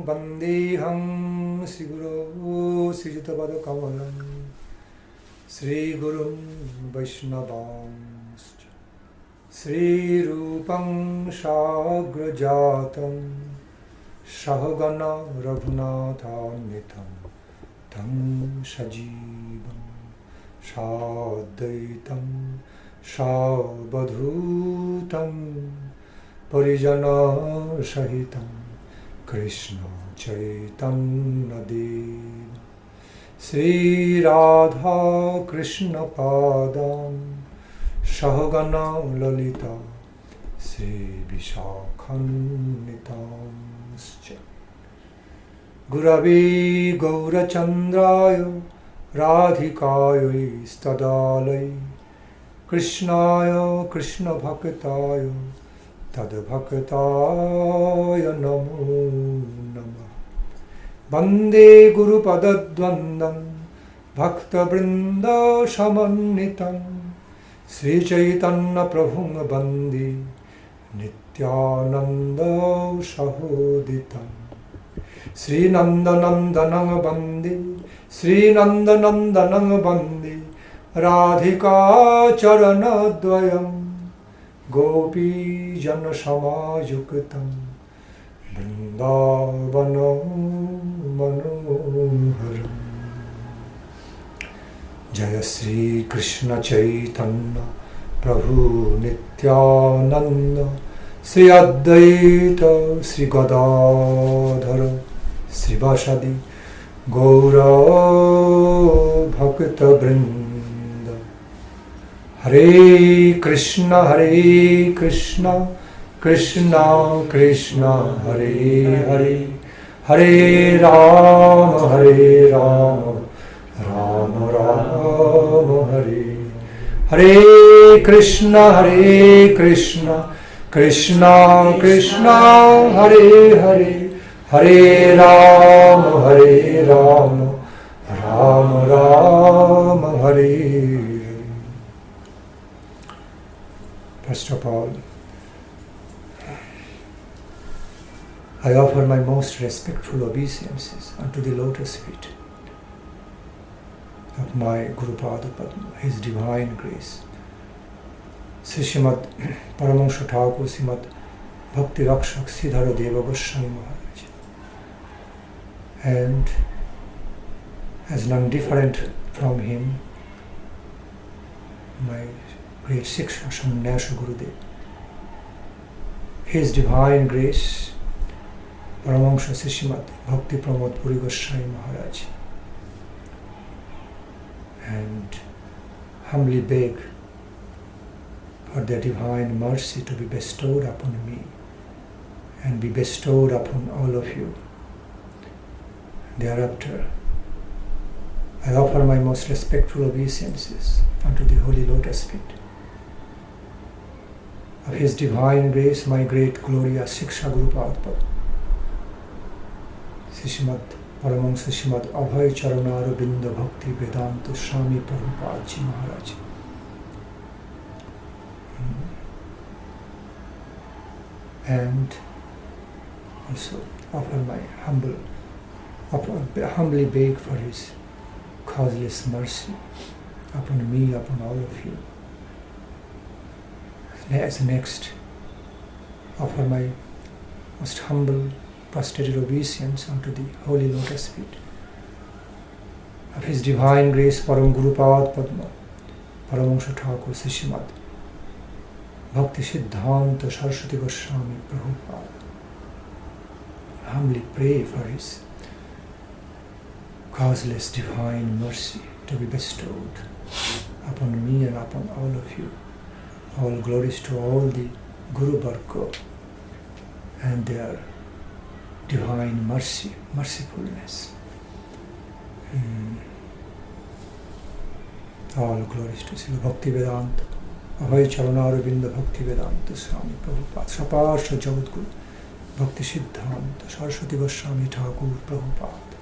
Bandeham Sri Guru Sri Jitapada Kamalam Sri Gurun Vaishnavam Sri Rupam Shagrajatam Sahagana Raghunathanitham Tam Sajivam Sadaitam Sabadhutam Parijana Sahitam Krishna Chaitanya Dev Sri Radha Krishna Padam Sahagana Lalita Sri Vishakhannitam Guravi Gaurachandraya Radhikaya Stadalai Krishnaya Krishna Bhaktaya Tadbhaktaya Namo Namah Bande Guru Padadvandam Bhakta Vrinda Samannitam Sri Chaitanya Prabhum Bandi Nityananda Sahoditam Sri Nandanandanang Bandi Sri Nandanandanang Bandi Radhika Charana Dvayam Gopi Jana Samajuktam Vrindavana Manoharam Jaya Sri Krishna Chaitanya Prabhu Nityananda Sri Advaita Sri Gadadhara Sri Vasadi Gaura Bhakta Vrinda Hare Krishna Krishna Krishna Hare Hare Hare Rama Rama Rama Hare Hare Krishna Krishna Krishna Hare Hare Hare Rama Rama Rama Hare. First of all, I offer my most respectful obeisances unto the lotus feet of my Guru Pada Padma, His Divine Grace, Sri Srimad Paramahansa Thakur Srimad Bhakti Rakshak Siddhara Deva Goswami Maharaj, and as none different from him, my great Shiksha Shamanyasha Gurudev, His Divine Grace Paramahansa Sri Srimad Bhakti Pramod Puri Goswami Maharaj, and humbly beg for their divine mercy to be bestowed upon me and be bestowed upon all of you. Thereafter, I offer my most respectful obeisances unto the holy lotus feet of His Divine Grace, my great glorious Shiksha Guru Padma, Sri Srimad Paramahansa Srimad Abhay Charanara Binda Bhakti Vedanta Swami Prabhupada Ji Maharaj. And also offer my humbly beg for His causeless mercy upon me, upon all of you. As next, offer my most humble prostrated obeisance unto the holy lotus feet of His Divine Grace Param Guru Pad Padma, Paramahansa Thakur Sri Srimad Bhakti Siddhanta Saraswati Goswami Prabhupada. Humbly pray for His causeless divine mercy to be bestowed upon me and upon all of you. All glories to all the Guru Varga and their divine mercy, mercifulness. All glories to Srila Bhakti Vedanta, Abhay Charanaravinda Bhakti Vedanta Swami Prabhupada, Saparsha Jagadguru, Bhakti Siddhanta, Saraswati Goswami Thakur Prabhupada.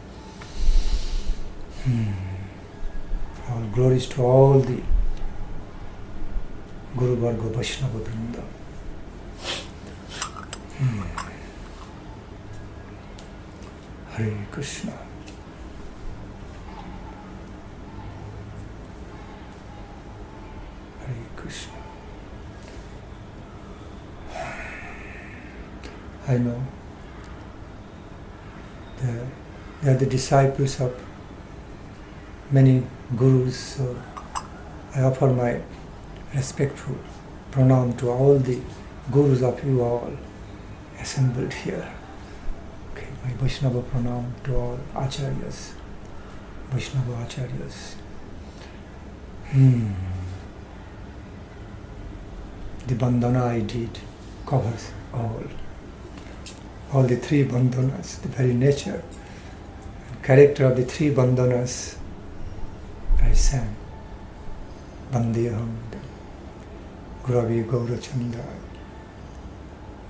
All glories to all the Guru Varga Vaishnava Vrinda. Hare Krishna. Hare Krishna. I know they are the disciples of many gurus, so I offer my respectful pranam to all the gurus of you all assembled here. Okay, my Vaishnava pranam to all acharyas, Vaishnava acharyas. The bandhana I did covers all the three bandhanas, the very nature and character of the three bandhanas I sang. Bandeham, Guravi Gaurachandra,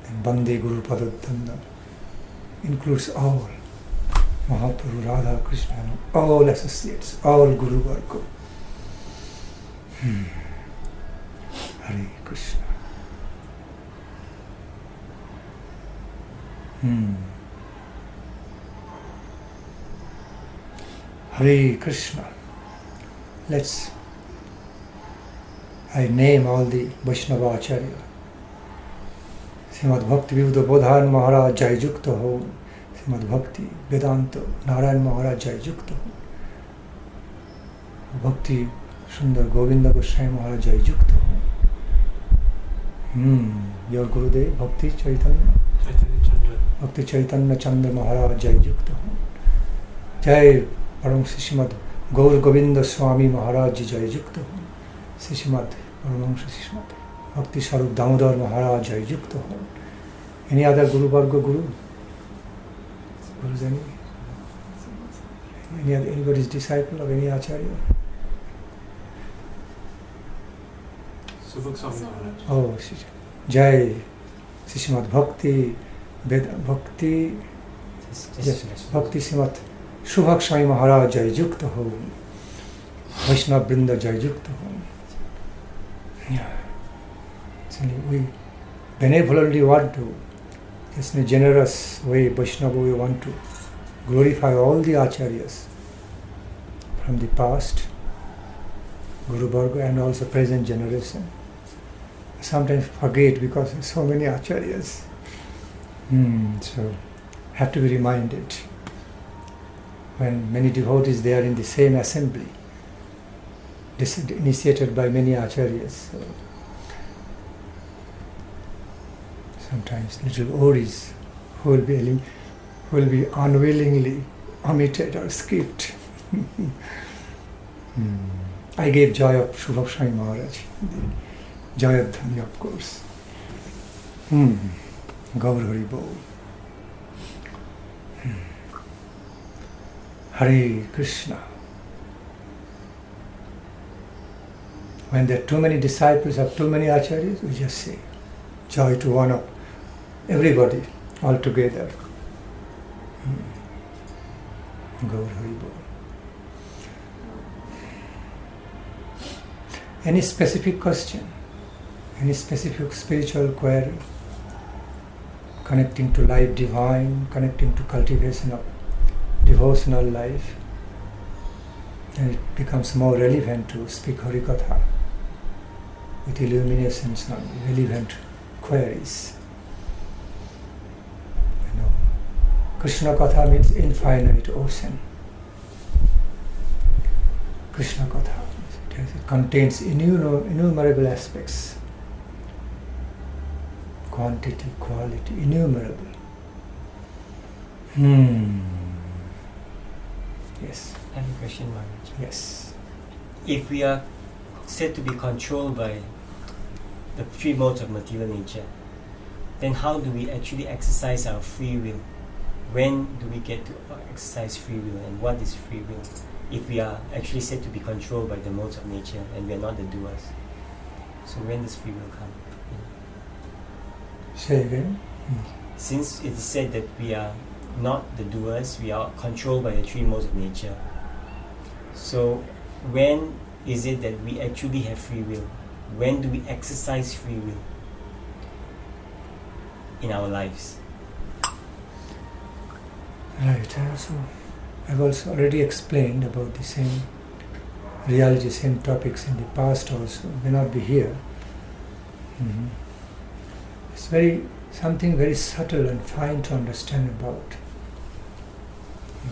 and Bande Guru Padadanda, includes all Mahaprabhu, Radha, Krishna, and all associates, all Guru Varga. Hare Krishna. Hare Krishna. I name all the Vaishnava Acharya. Srimad Bhakti Vivuddha Bodhan Maharaj Jai Jukta Ho. Srimad Bhakti Vedanta Narayan Maharaj Jai Jukta Ho. Bhakti Sundar Govinda Goswami Maharaj Jai Jukta Ho. Your Gurudev Bhakti Chaitanya. Bhakti Chaitanya Chandra Maharaj Jai Jukta Ho. Jai Param Srimad Gaur Govinda Swami Maharaj Jai Jukta Ho. Srimad Param Srimad Bhakti Sarup Damodar Maharaj Jai Jukta Ho. Any other Guru Varga Guru? Gurus anybody's disciple of any Acharya? Oh, Jai Srimad Bhakti Bhakti Bhakti Srimad Shubhak Swami Maharaj Jai Jukta Ho. Vaishnava Brinda Jai Jukta Ho. So we benevolently want to, in a generous way, Vaishnava, we want to glorify all the Acharyas from the past, Guru Varga, and also present generation. Sometimes forget because there are so many Acharyas. So have to be reminded when many devotees they are in the same assembly, initiated by many Acharyas. So sometimes little oris who will be unwillingly omitted or skipped. I gave joy of Shubhak Swami Maharaj, the joy of Dhani, of course. Gaur Hari Bol. Hare Krishna. When there are too many disciples of too many acharyas, we just say joy to one of everybody all together. Gaur Hari Bol. Any specific question? Any specific spiritual query? Connecting to life divine, connecting to cultivation of devotional life, and it becomes more relevant to speak Harikatha with illuminations on relevant queries. Krishna Katha means infinite ocean. Krishna Katha, it contains innumerable aspects. Quantity, quality, innumerable. Yes. I have a question, Maharaj. Yes. If we are said to be controlled by the three modes of material nature, then how do we actually exercise our free will? When do we get to exercise free will, and what is free will? If we are actually said to be controlled by the modes of nature and we are not the doers, so when does free will come? Say again. Since it is said that we are not the doers, we are controlled by the three modes of nature. So when is it that we actually have free will? When do we exercise free will in our lives? Right, I've also already explained about the same reality, same topics in the past also, may not be here. It's something very subtle and fine to understand about.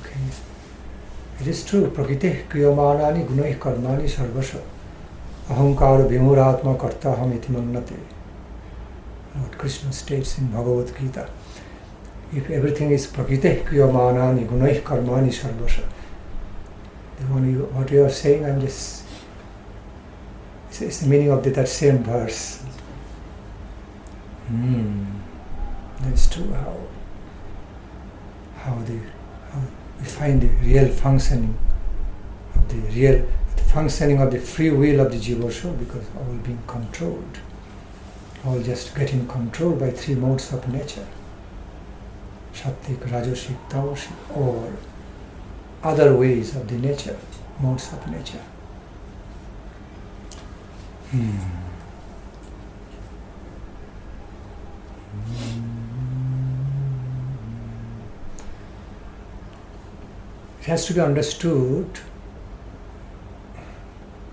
Okay. It is true, prakriti kriyamanani gunaih karmani sarvasha ahankara vimuratma kartaham iti mannate. Lord Krishna states in Bhagavad Gita, if everything is prakriti kriyamanani gunaih karmani sarvasha, what you are saying, it's the meaning of that same verse. That's true, how we find the real functioning of the free will of the jiva soul, because all being controlled, all just getting controlled by three modes of nature, Sattvic, Rajasic, Tamasic, or other ways of the nature, modes of nature. It has to be understood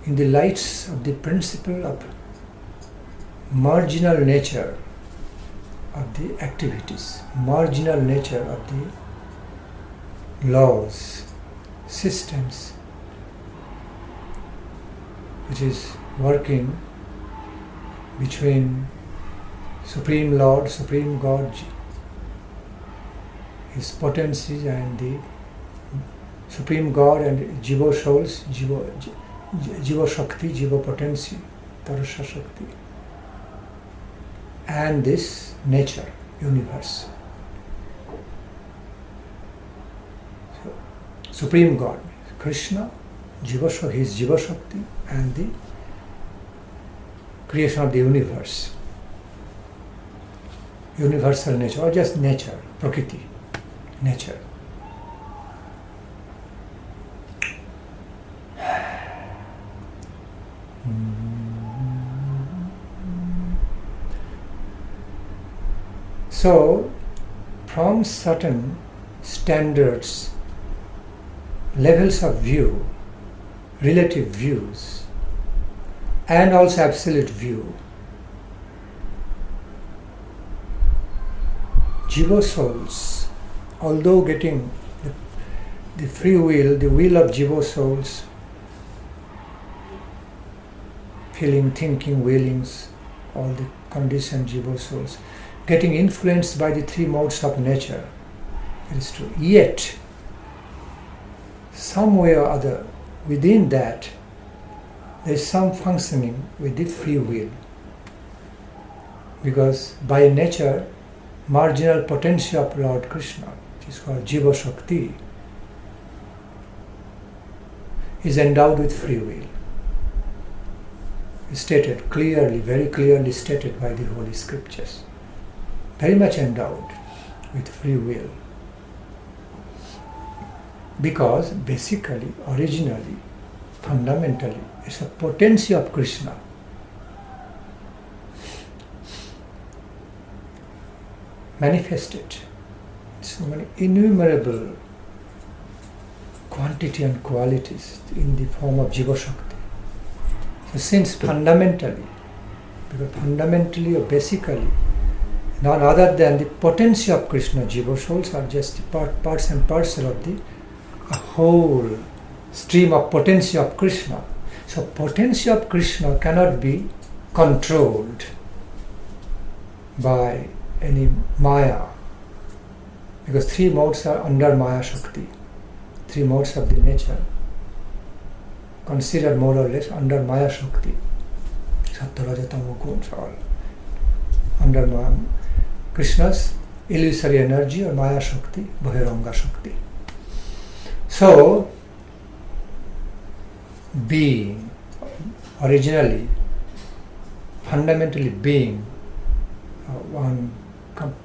in the lights of the principle of marginal nature of the activities, marginal nature of the laws, systems, which is working between Supreme Lord, Supreme God, His potencies, and the Supreme God and Jiva souls, Jiva Shakti, Jiva potency, Tarasya Shakti, and this nature, universe. So, Supreme God, Krishna, His Jiva Shakti, and the creation of the universe. Universal nature, or just nature, prakriti, nature. So, from certain standards, levels of view, relative views, and also absolute view, Jiva souls, although getting the free will, the will of Jiva souls, feeling, thinking, willings, all the conditioned Jiva souls, getting influenced by the three modes of nature, it is true. Yet, some way or other, within that, there is some functioning with the free will. Because by nature, marginal potential of Lord Krishna, which is called Jiva Shakti, is endowed with free will. It's stated clearly, very clearly stated by the Holy Scriptures. Very much endowed with free will. Because basically, originally, fundamentally, it's a potency of Krishna. Manifested. So many innumerable quantity and qualities in the form of Jiva Shakti. So since fundamentally, because fundamentally or basically, none other than the potency of Krishna, Jiva souls are just the parts and parcel of the whole stream of potency of Krishna. So potency of Krishna cannot be controlled by any Maya, because three modes are under Maya Shakti, three modes of the nature, considered more or less under Maya Shakti, Sattva, Raja, Tamo guns, all under Maya, Krishna's illusory energy or Maya Shakti, Bahiranga Shakti. So, being, originally, fundamentally being one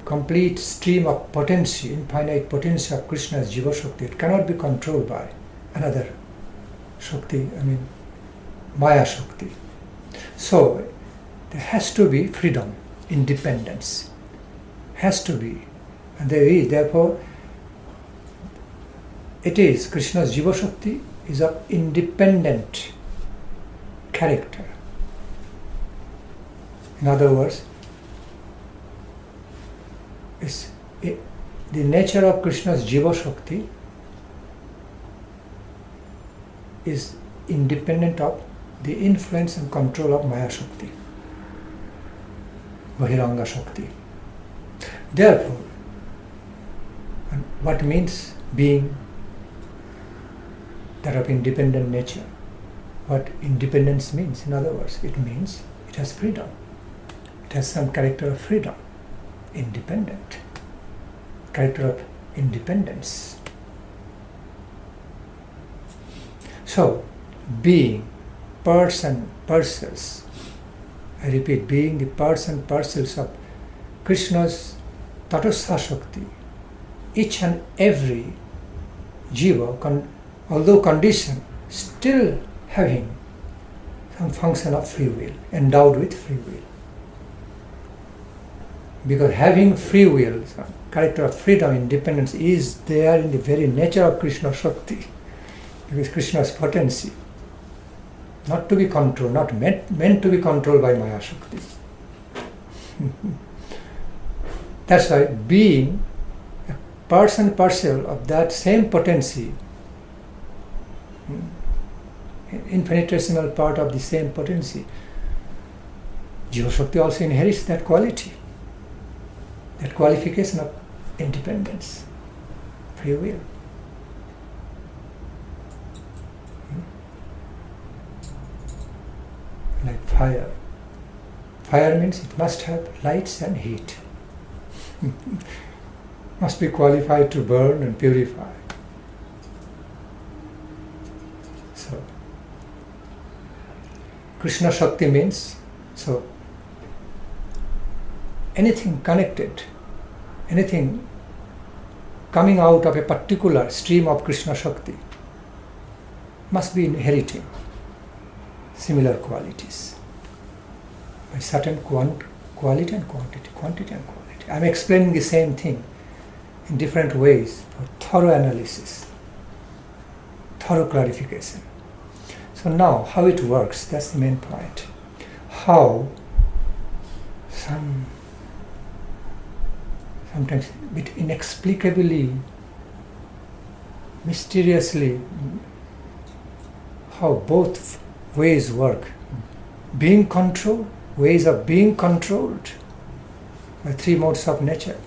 complete stream of potency, infinite potency of Krishna's Jiva Shakti, it cannot be controlled by another Shakti, Maya Shakti. So, there has to be freedom, independence, has to be, and there is, therefore, it is Krishna's Jiva Shakti is of independent character. In other words, the nature of Krishna's Jiva Shakti is independent of the influence and control of Maya Shakti, Bahiranga Shakti. Therefore, and what means being that of independent nature? What independence means, in other words, it means it has freedom. It has some character of freedom, independent, character of independence. So, being parts and parcels, I repeat, being the parts and parcels of Krishna's Tatastha Shakti, each and every jiva, although conditioned, still having some function of free will, endowed with free will. Because having free will, some character of freedom, independence, is there in the very nature of Krishna Shakti. Because Krishna's potency, not to be controlled, not meant to be controlled by Maya Shakti. That's why being a part and parcel of that same potency, infinitesimal part of the same potency, Jiva Shakti also inherits that quality, that qualification of independence, free will. Like fire. Fire means it must have lights and heat. Must be qualified to burn and purify. So, Krishna Shakti means, so anything connected, anything coming out of a particular stream of Krishna Shakti must be inheriting similar qualities by certain quality and quantity. I am explaining the same thing in different ways for thorough analysis, thorough clarification. So now, how it works, that's the main point. How sometimes a bit inexplicably, mysteriously, how both ways work. Being controlled, ways of being controlled by three modes of nature.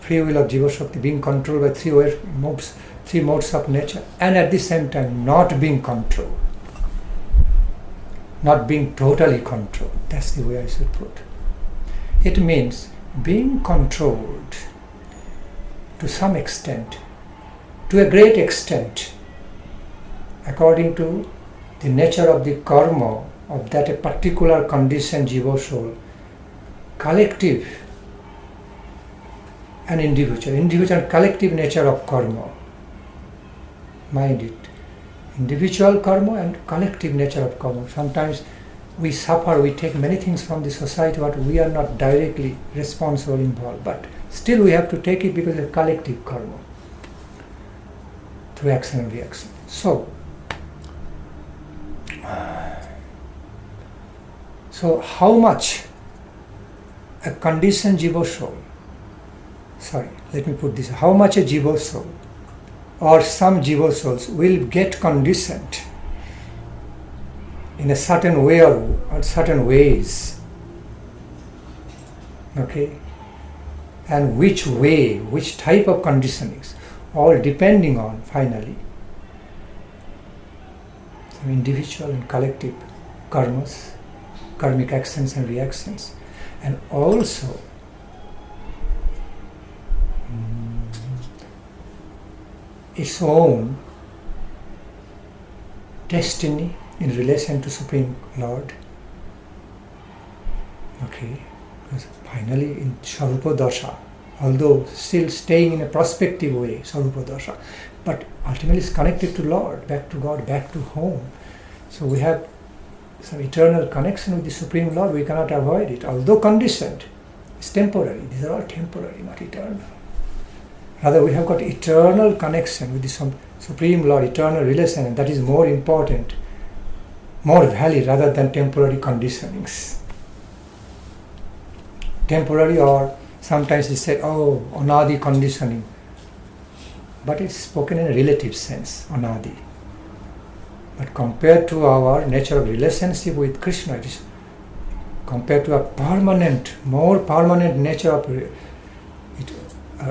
Free will of Jiva Shakti being controlled by three modes of nature, and at the same time not being controlled, not being totally controlled. That's the way I should put. It means being controlled to some extent, to a great extent, according to the nature of the karma of that a particular conditioned jiva soul, collective and individual and collective nature of karma. Mind it, individual karma and collective nature of karma. Sometimes we suffer, we take many things from the society, but we are not directly responsible, involved. But still we have to take it because of collective karma through action and reaction. So how much a conditioned jiva soul, how much a jiva soul or some jiva souls will get conditioned in a certain way or certain ways, okay, and which way, which type of conditionings, all depending on finally some individual and collective karmas, karmic actions and reactions, and also its own destiny in relation to Supreme Lord. Okay, because finally in Sarupa Dasha, although still staying in a prospective way, Sarupa Dasha, but ultimately is connected to Lord, back to God, back to home. So we have some eternal connection with the Supreme Lord, we cannot avoid it. Although conditioned, it's temporary. These are all temporary, not eternal. Rather, we have got eternal connection with the Supreme Lord, eternal relation, and that is more important, more valid rather than temporary conditionings. Temporary, or sometimes it's said, oh, anadi conditioning. But it's spoken in a relative sense, anadi. But compared to our nature of relationship with Krishna, it is compared to a permanent, more permanent nature of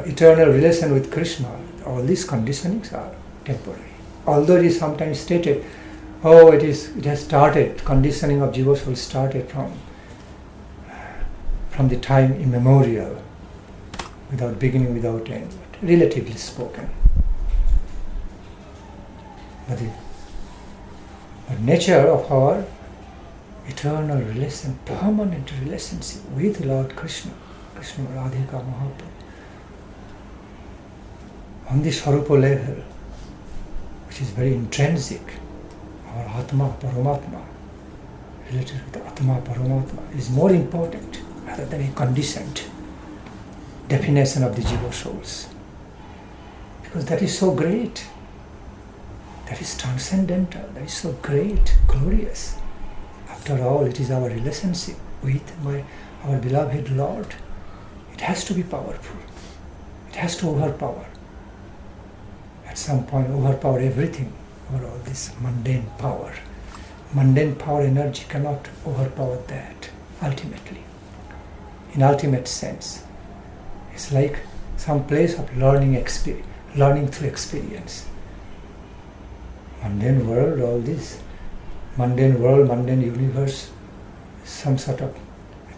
eternal relation with Krishna, all these conditionings are temporary. Although it is sometimes stated, oh, it has started, conditioning of jiva soul started from the time immemorial, without beginning, without end, but relatively spoken. But the nature of our eternal relation, permanent relationship with Lord Krishna, Krishna Radhika Mahaprabhu, on the Swarupa level, which is very intrinsic, our Atma, Paramatma, related with Atma, Paramatma, is more important rather than a conditioned definition of the jiva souls. Because that is so great, that is transcendental, that is so great, glorious. After all, it is our relationship with our beloved Lord. It has to be powerful. It has to overpower. At some point, overpower everything, over all this mundane power. Mundane power energy cannot overpower that, ultimately. In ultimate sense, it's like some place of learning through experience. Mundane world, all this, mundane world, mundane universe, some sort of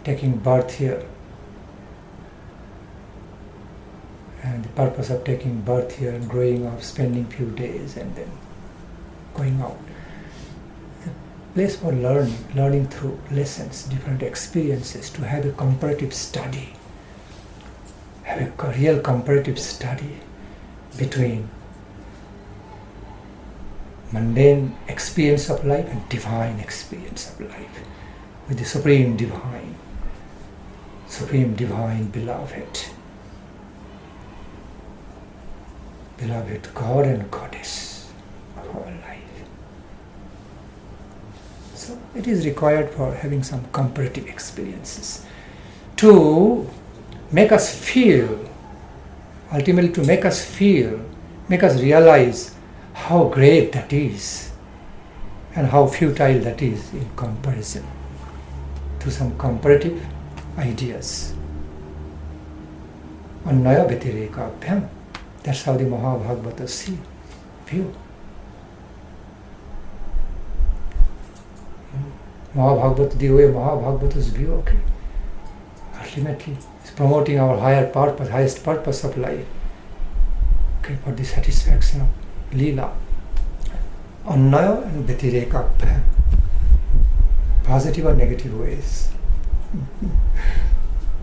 taking birth here. And the purpose of taking birth here and growing up, spending few days and then going out. A place for learning through lessons, different experiences, to have a comparative study, have a real comparative study between mundane experience of life and divine experience of life, with the Supreme Divine Beloved. Beloved God and Goddess of our life. So it is required for having some comparative experiences to make us feel, ultimately to make us realize how great that is and how futile that is in comparison to some comparative ideas. Annaya Vyatireka. That's how the Mahabhagavatas view. Mahabhagavata, the way Mahabhagavatas view, okay. Ultimately, it's promoting our highest purpose of life. Okay, for the satisfaction of Leela. Annaya and Vyatireka. Positive or negative ways.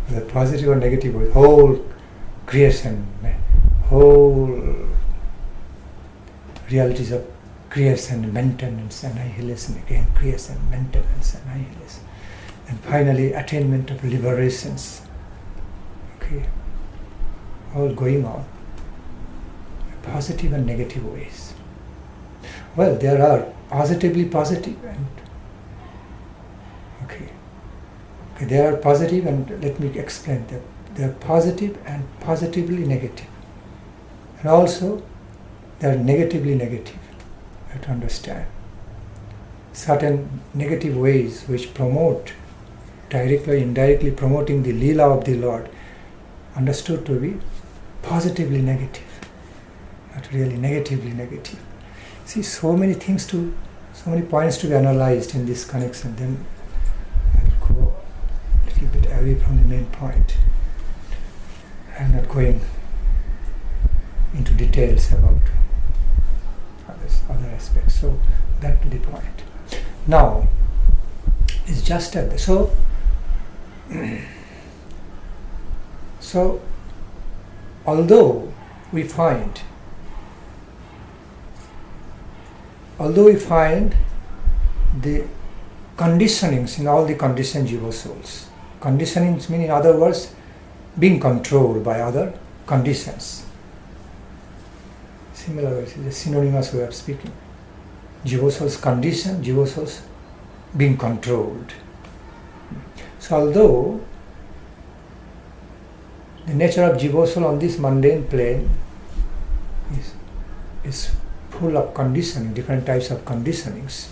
The positive or negative ways. Whole creation, whole realities of creation, maintenance, annihilation, again creation, maintenance, annihilation, and finally attainment of liberations. Okay, all going on, positive and negative ways. Well, there are positively positive and okay, there are positive, and let me explain that there are positive and positively negative. And also, they are negatively negative. You have to understand. Certain negative ways which promote, directly or indirectly promoting the Leela of the Lord, understood to be positively negative, not really negatively negative. See, so many points to be analyzed in this connection. Then I'll go a little bit away from the main point. I'm not going into details about other aspects. So back to the point. Now, it's just at so although we find the conditionings in all the conditioned jiva souls, conditionings mean, in other words, being controlled by other conditions. Similar words, it's a synonymous way of speaking. Jiva soul's condition, Jiva soul's being controlled. So although the nature of Jiva soul on this mundane plane is full of conditioning, different types of conditionings,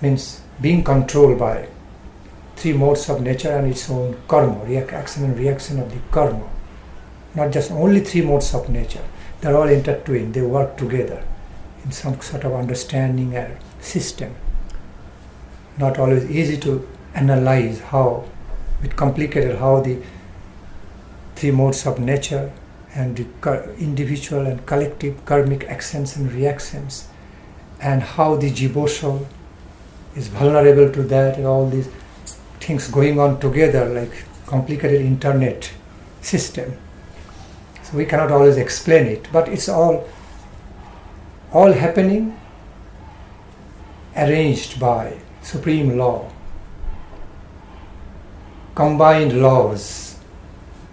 means being controlled by three modes of nature and its own karma, action and reaction of the karma. Not just only three modes of nature, they're all intertwined, they work together in some sort of understanding and system. Not always easy to analyze how, it's complicated how the three modes of nature and the individual and collective karmic actions and reactions, and how the Jiva soul is vulnerable to that, and all these things going on together like complicated internet system. So we cannot always explain it, but it's all happening, arranged by supreme law, combined laws,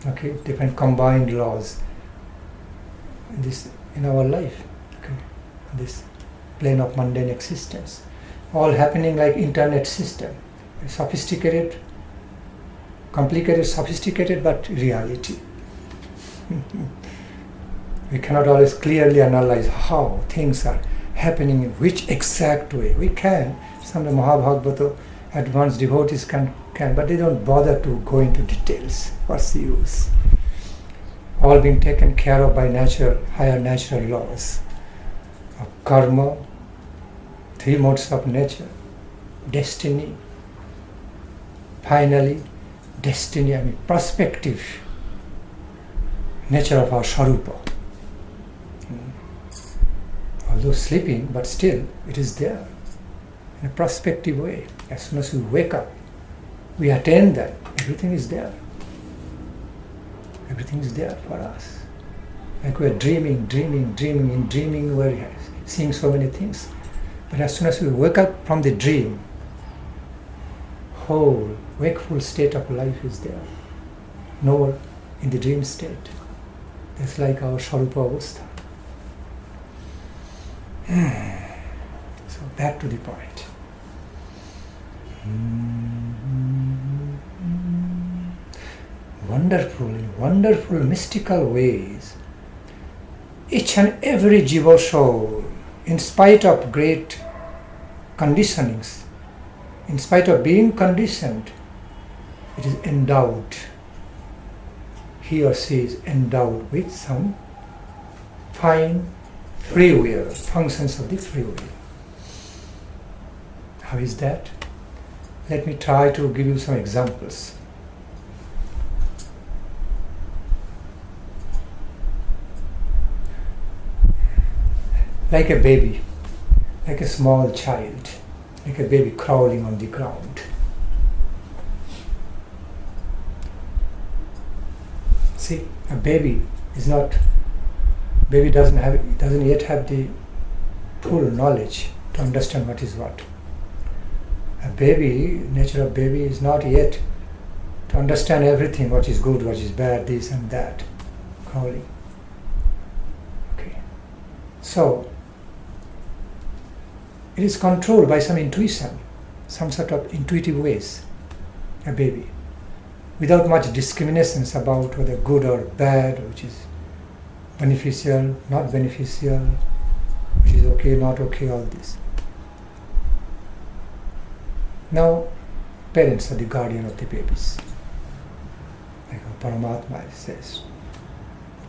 okay, different combined laws in our life, okay, this plane of mundane existence, all happening like internet system, sophisticated, complicated, sophisticated, but reality. We cannot always clearly analyze how things are happening in which exact way. We can, some of the Mahabhagavata advanced devotees can, but they don't bother to go into details. What's the use? All being taken care of by natural, higher natural laws of karma, three modes of nature, destiny, finally destiny, prospective nature of our Swarupa. Although sleeping, but still it is there in a prospective way. As soon as we wake up, we attain that. Everything is there. Everything is there for us. Like we are dreaming. In dreaming we're seeing so many things. But as soon as we wake up from the dream, whole wakeful state of life is there. No, in the dream state. That's like our Swarupa Avastha. So back to the point. Wonderful, mystical ways. Each and every Jiva soul, in spite of great conditionings, in spite of being conditioned, it is endowed. He or she is endowed with some fine free will, functions of the free will. How is that? Let me try to give you some examples. Like a baby, like a small child, like a baby crawling on the ground. See, a baby doesn't yet have the full knowledge to understand what is what. A baby, nature of baby is not yet to understand everything, what is good, what is bad, this and that, crawling. Okay. So, it is controlled by some intuition, some sort of intuitive ways, a baby, without much discriminations about whether good or bad, which is beneficial, not beneficial, which is okay, not okay, all this. Now, parents are the guardian of the babies. Like Paramatma says,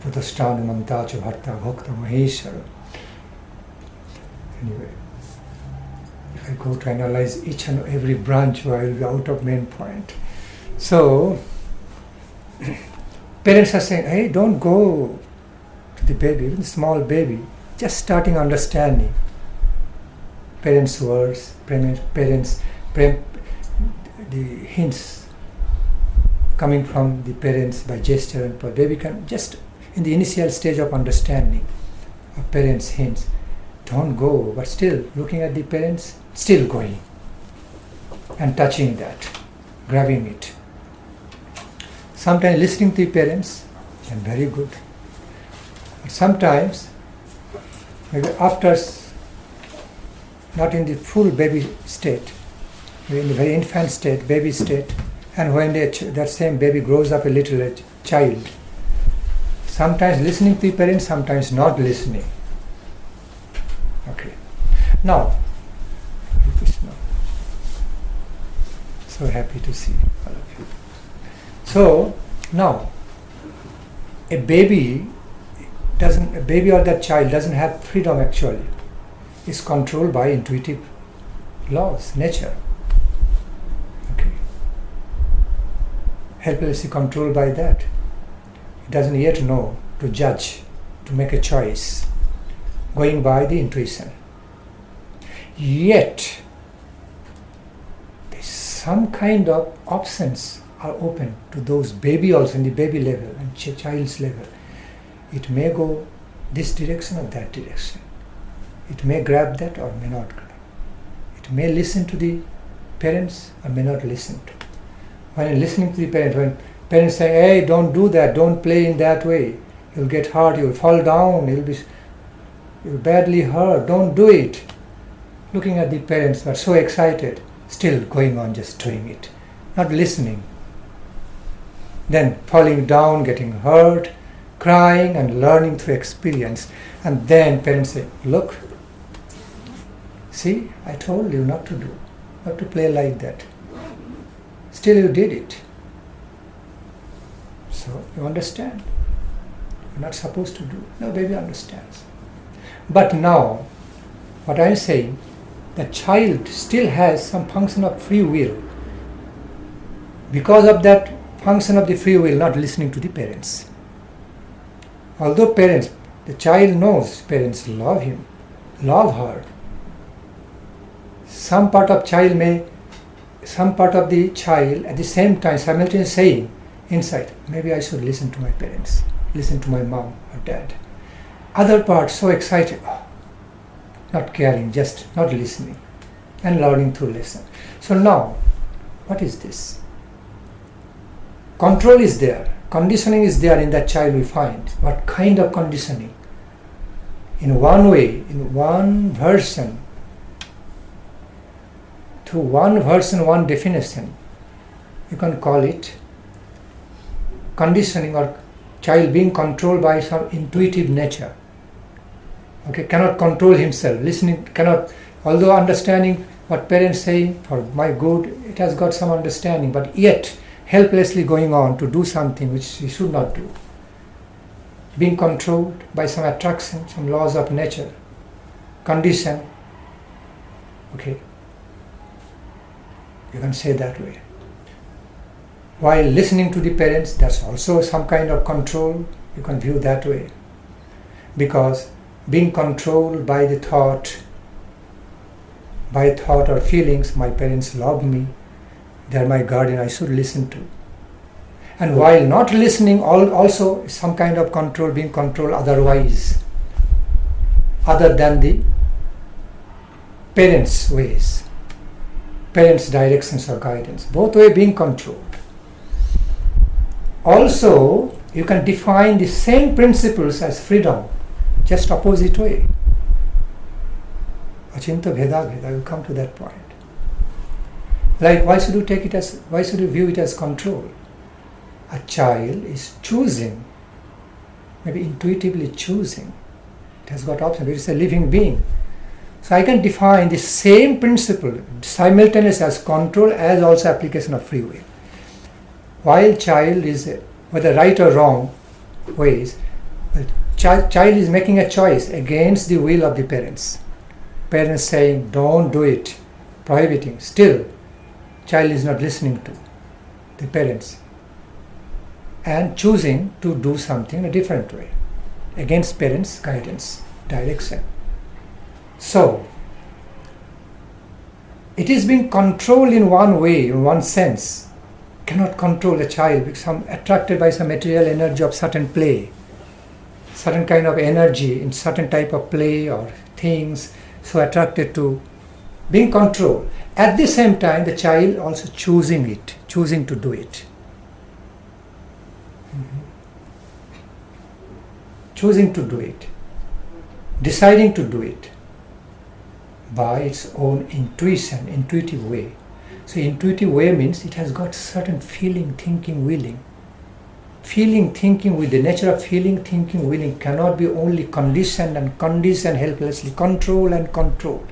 Putastanu Mantacha Bharta Bhakta Maheshwara. Anyway, if I go to analyze each and every branch, I will be out of main point. So, parents are saying, hey, don't go to the baby, even small baby, just starting understanding parents' words, the hints coming from the parents by gesture, and baby can just in the initial stage of understanding of parents' hints, don't go, but still looking at the parents, still going and touching that, grabbing it. Sometimes listening to the parents, and very good. But sometimes maybe after, not in the full baby state, maybe in the very infant state, baby state, and when that same baby grows up a little child, sometimes listening to the parents, sometimes not listening. Okay. Now, Krishna. So happy to see all of you. So now, a baby or that child doesn't have freedom actually. It's controlled by intuitive laws, nature. Okay. Helplessly controlled by that. It doesn't yet know to judge, to make a choice, going by the intuition. Yet, there's some kind of options are open to those baby also in the baby level and child's level. It may go this direction or that direction. It may grab that or may not grab. It may listen to the parents or may not listen to. When listening to the parents, when parents say, hey, don't do that, don't play in that way, you'll get hurt, you'll fall down, you'll badly hurt, don't do it. Looking at the parents who are so excited, still going on just doing it, not listening. Then falling down, getting hurt, crying and learning through experience. And then parents say, look, see, I told you not to do, not to play like that. Still you did it. So you understand. You're not supposed to do. No, baby understands. But now, what I'm saying, the child still has some function of free will. Because of that function of the free will, not listening to the parents. Although parents, the child knows parents love him, love her. Some part of the child at the same time simultaneously saying inside, maybe I should listen to my parents, listen to my mom or dad. Other part so excited, not caring, just not listening and learning through lesson. So now, what is this? Control is there, conditioning is there in that child we find. What kind of conditioning? In one way, in one version, to one version, one definition, you can call it conditioning or child being controlled by some intuitive nature. Okay, cannot control himself, listening, cannot, although understanding what parents say for my good, it has got some understanding, but yet helplessly going on to do something which he should not do. Being controlled by some attraction, some laws of nature, condition. Okay, you can say that way. While listening to the parents, that's also some kind of control, you can view that way. Because being controlled by the thought or feelings, my parents love me, they're my guardian, I should listen to. And while not listening, also some kind of control, being controlled otherwise, other than the parents' ways, parents' directions or guidance, both way being controlled. Also, you can define the same principles as freedom, just opposite way. Achinta Bheda Bheda, I will come to that point. Like, why should you view it as control? A child is choosing, maybe intuitively choosing. It has got option, it is a living being. So I can define the same principle simultaneously as control as also application of free will. While child is, whether right or wrong ways, child is making a choice against the will of the parents. Parents saying, don't do it, prohibiting. Still, child is not listening to the parents and choosing to do something in a different way against parents' guidance, direction. So, it is being controlled in one way, in one sense. Cannot control a child because attracted by some material energy of certain play, certain kind of energy in certain type of play or things, so attracted to being controlled. At the same time, the child also choosing to do it. Choosing to do it. deciding to do it by its own intuition, intuitive way. So intuitive way means it has got certain feeling, thinking, willing. Feeling, thinking, with the nature of feeling, thinking, willing cannot be only conditioned and conditioned helplessly, control and control.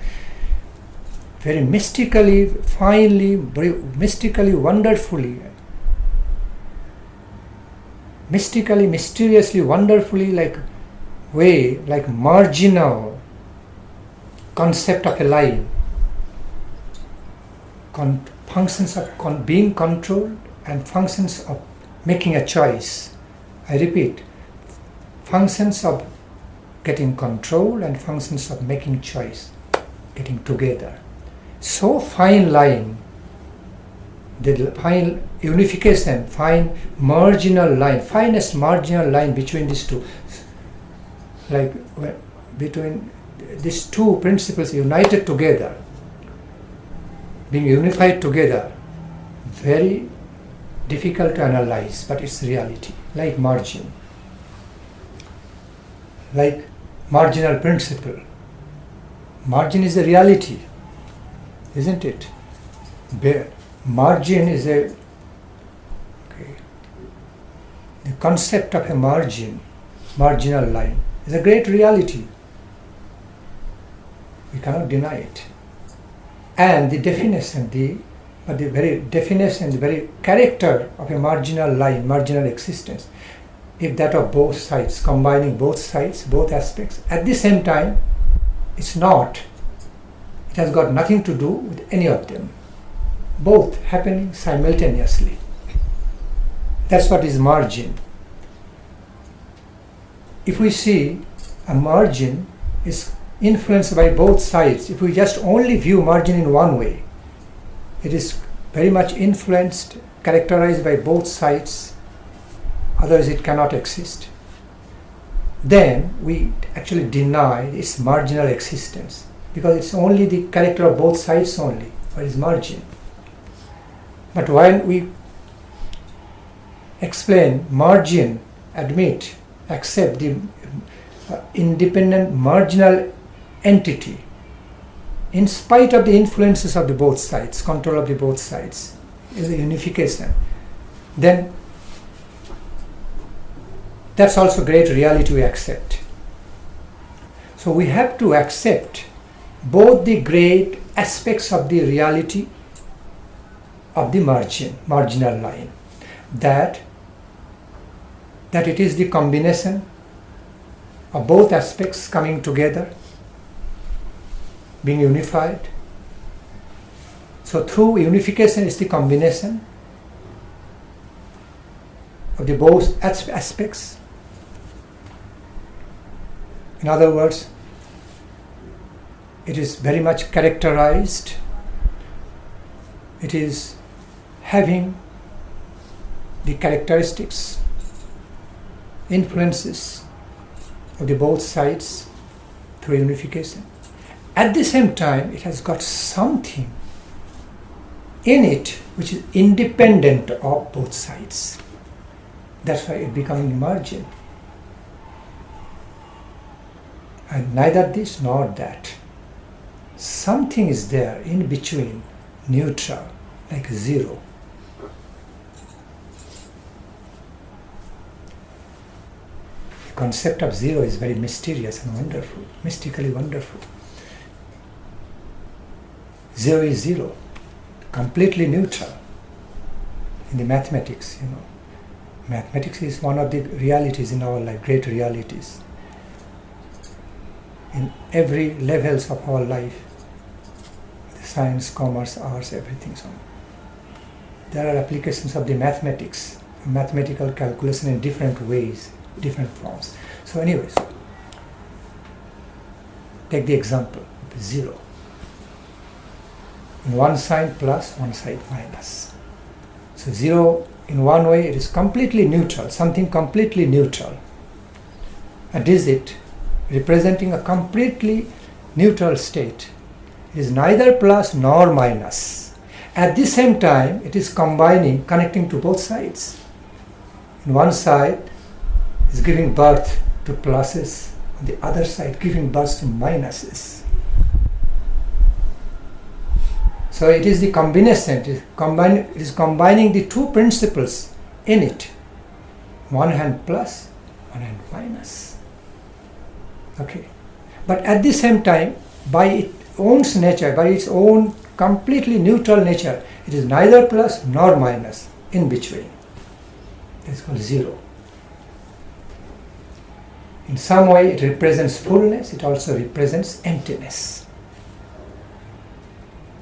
Very mystically, finely, mystically, wonderfully, mystically, mysteriously, wonderfully, like marginal concept of a line. Functions of being controlled and functions of making a choice. I repeat, functions of getting control and functions of making choice, getting together. So fine line, the fine unification, fine marginal line, finest marginal line between these two, like between these two principles united together, being unified together, very difficult to analyze, but it's reality, like margin, like marginal principle. Margin is a reality, isn't it? Margin is the concept of a margin, marginal line, is a great reality. We cannot deny it. And the definition, the very definition, the very character of a marginal line, marginal existence, if that of both sides, combining both sides, both aspects, at the same time, it's not. It has got nothing to do with any of them. Both happening simultaneously. That's what is margin. If we see a margin is influenced by both sides, if we just only view margin in one way, it is very much influenced, characterized by both sides, otherwise it cannot exist. Then we actually deny its marginal existence, because it's only the character of both sides only, what is margin. But when we explain margin, accept the independent marginal entity, in spite of the influences of the both sides, control of the both sides, is a unification, then that's also great reality we accept. So we have to accept both the great aspects of the reality of the marginal line, that it is the combination of both aspects coming together, being unified. So through unification is the combination of the both aspects. In other words, it is very much characterized, it is having the characteristics, influences of the both sides through unification. At the same time, it has got something in it which is independent of both sides. That's why it becomes margin. And neither this nor that. Something is there in between, neutral, like zero. The concept of zero is very mysterious and wonderful, mystically wonderful. Zero is zero, completely neutral. In the mathematics, mathematics is one of the realities in our life, great realities. In every levels of our life, science, commerce, arts, everything so on. There are applications of the mathematics, mathematical calculation in different ways, different forms. So anyways, take the example of zero. In one side plus, one side minus. So zero, in one way, it is completely neutral, something completely neutral. A digit representing a completely neutral state. It is neither plus nor minus. At the same time, it is combining, connecting to both sides. In one side, is giving birth to pluses on the other side giving birth to minuses. So it is the combination, it is combining the two principles in it. One hand plus, one hand minus. Okay. But at the same time, by its own nature, by its own completely neutral nature, it is neither plus nor minus, in between. It's called zero. In some way it represents fullness, it also represents emptiness.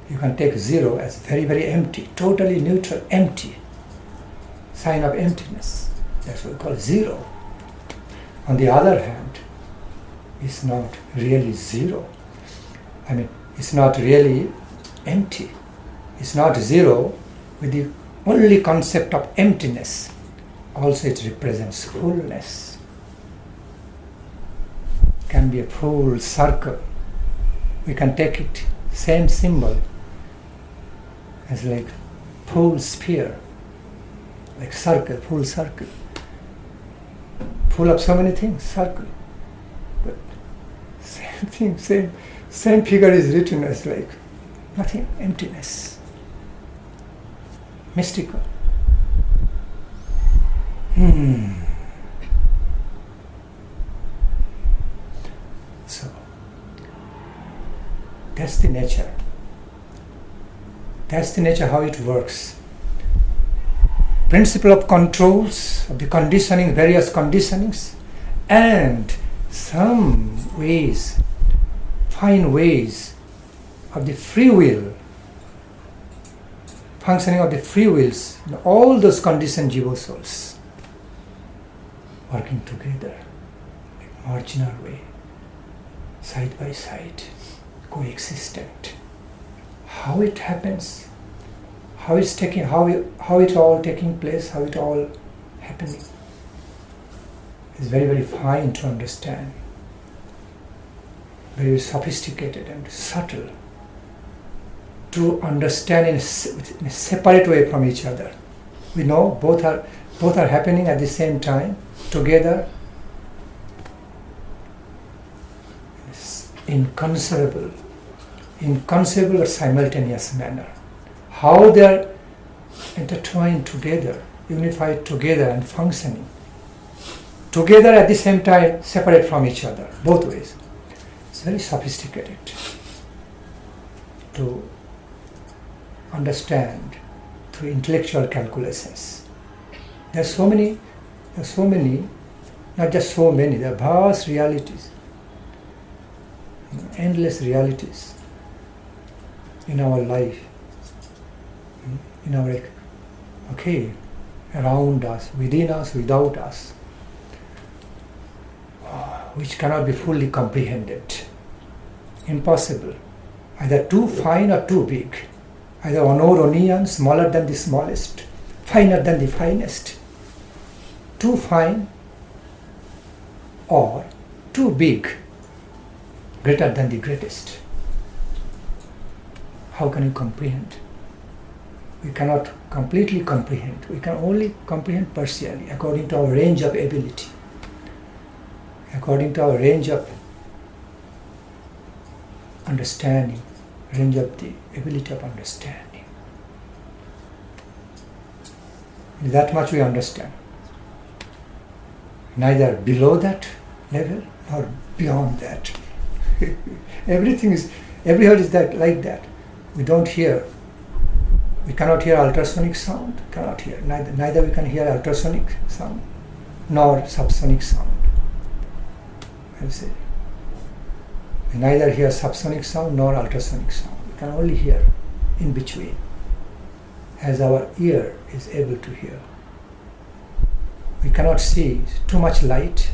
You can take zero as very, very empty, totally neutral, empty. Sign of emptiness. That's what we call zero. On the other hand, it's not really zero. It's not really empty. It's not zero with the only concept of emptiness. Also it represents fullness. It can be a full circle. We can take it, same symbol, as like full sphere, like circle, full circle. Full of so many things, circle. But same thing, same figure is written as like nothing, emptiness. Mystical. So, that's the nature. That's the nature how it works. Principle of controls, of the conditioning, various conditionings, and some ways, fine ways of the free will, functioning of the free wills, all those conditioned jiva souls working together, like marginal way, side by side, coexistent. How it happens, how it all taking place, how it all happening is very, very fine to understand, very sophisticated and subtle to understand in a separate way from each other. We know both are happening at the same time, together, inconceivable or simultaneous manner. How they are intertwined together, unified together and functioning together at the same time, separate from each other, both ways. It's very sophisticated to understand through intellectual calculations. There are so many, not just so many, there are vast realities, endless realities in our life, in our, around us, within us, without us, which cannot be fully comprehended. Impossible. Either too fine or too big. Either onor, smaller than the smallest, finer than the finest. Too fine or too big, greater than the greatest. How can you comprehend? We cannot completely comprehend. We can only comprehend partially, according to our range of ability, according to our range of understanding, range of the ability of understanding. That much we understand. Neither below that level nor beyond that. Everything is, everywhere is that like that. We don't hear. We cannot hear ultrasonic sound. Cannot hear. Neither we can hear ultrasonic sound nor subsonic sound. I say. We neither hear subsonic sound nor ultrasonic sound. We can only hear in between, as our ear is able to hear. We cannot see too much light,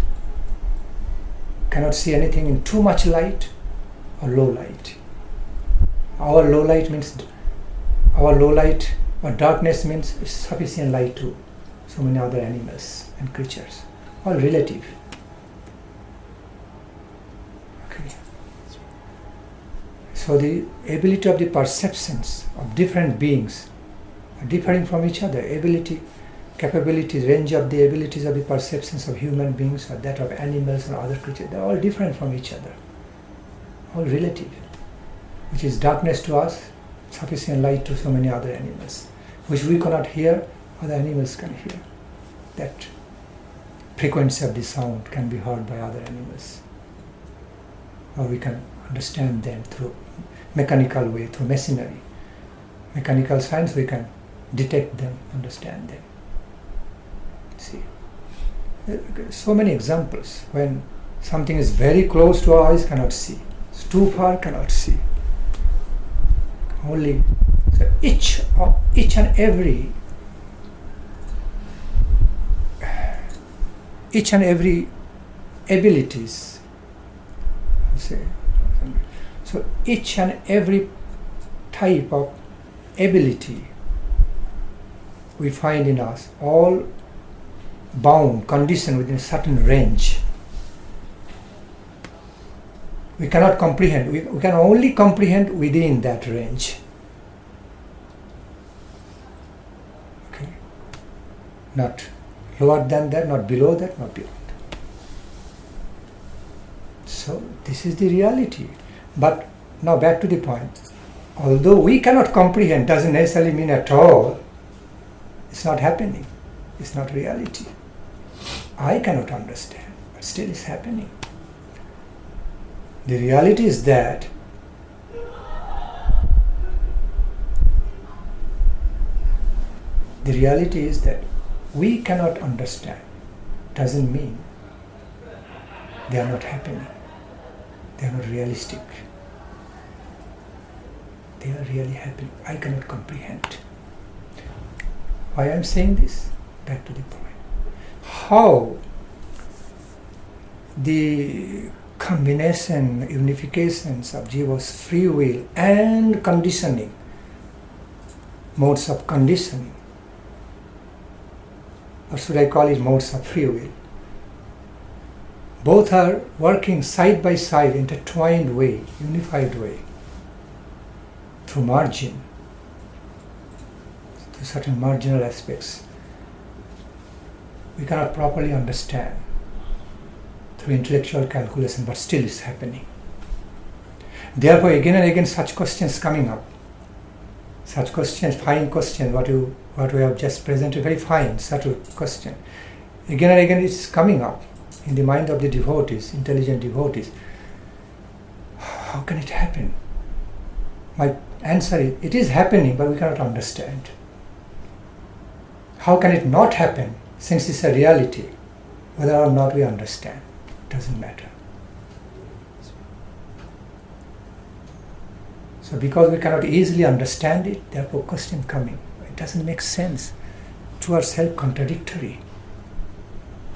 cannot see anything in too much light or low light. Our low light or darkness means sufficient light to so many other animals and creatures. All relative. Okay. So the ability of the perceptions of different beings are differing from each other. Ability capabilities, range of the abilities of the perceptions of human beings or that of animals or other creatures, they're all different from each other, all relative. Which is darkness to us, sufficient light to so many other animals, which we cannot hear, other animals can hear. That frequency of the sound can be heard by other animals, or we can understand them through mechanical way, through machinery. Mechanical science, we can detect them, understand them. See, so many examples when something is very close to our eyes, cannot see. It's too far, cannot see. Only so each and every abilities. Say, so each and every type of ability we find in us, all bound, conditioned within a certain range. We cannot comprehend. We can only comprehend within that range. Okay. Not lower than that, not below that, not beyond. So this is the reality. But now back to the point. Although we cannot comprehend, doesn't necessarily mean at all it's not happening. It's not reality. I cannot understand, but still it's happening. The reality is that we cannot understand. Doesn't mean they are not happening. They are not realistic. They are really happening. I cannot comprehend. Why I am saying this? Back to the point. How the combination, unifications of Jiva's free will and conditioning, modes of conditioning, or should I call it modes of free will, both are working side by side, intertwined way, unified way, through margin, to certain marginal aspects. We cannot properly understand through intellectual calculation, but still it's happening. Therefore, again and again, such questions coming up. Such questions, fine questions, what we have just presented, very fine, subtle question. Again and again, it's coming up in the mind of the devotees, intelligent devotees. How can it happen? My answer is, it is happening, but we cannot understand. How can it not happen, since it's a reality? Whether or not we understand, doesn't matter. So because we cannot easily understand it, therefore question coming. It doesn't make sense. Two are self-contradictory.